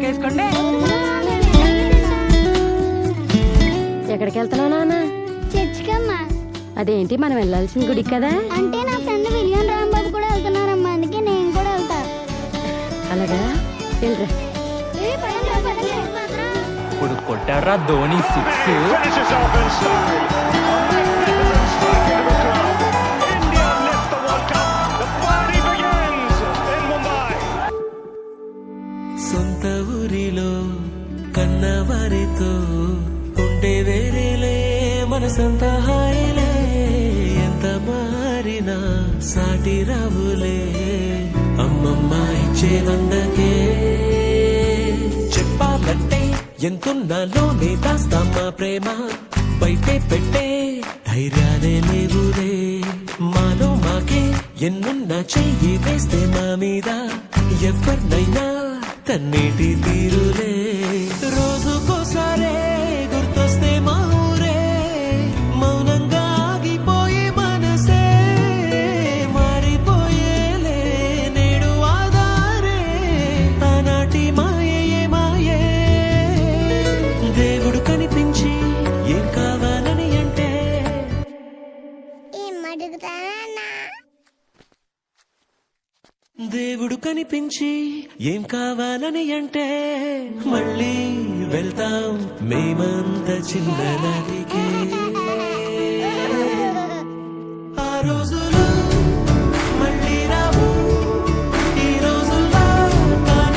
వేసుకోండి. ఎక్కడికి వెళ్తున్నావు నాన్న? చర్చికమ్మా. అదేంటి మనం వెళ్ళాల్సిన గుడికి కదా? అంటే నా ఫ్రెండ్ విలియం రాంబాబు కూడా వెళ్తున్నారమ్మా, అందుకే నేను కూడా వెళ్తా. అలాగా వెళ్ళరా. ఇప్పుడు కొట్టారా ధోని సిక్స్. సొంత ఊరిలో కన్నవారితో ఉండే వేరేలే మనసంత హాయిలే. ఎంత మారినా సాటి రావులే అమ్మమ్మ ఇచ్చే వందకే. చెప్పాలంటే ఎంతున్నలోనే దాస్తామా ప్రేమ, బయటే పెట్టే ధైర్యాలే లేవులే. మాలో మాకే ఎన్నున్నా చెయ్యి వేస్తే మా మీద ఎవరినైనా తన్నేటి తీరులే. రోజుకోసారే గుర్తొస్తే మా ఊరే మౌనంగా ఆగిపోయే మనసే మారిపోయేలే నేడు ఆధారే. ఆనాటి మాయే మాయే దేవుడు కనిపించి ఏం కావాలని అంటే దేవుడు కనిపించి ఏం కావాలని అంటే మళ్ళీ వెళ్తాం మేమంత చిన్ననాటికే. ఆ రోజు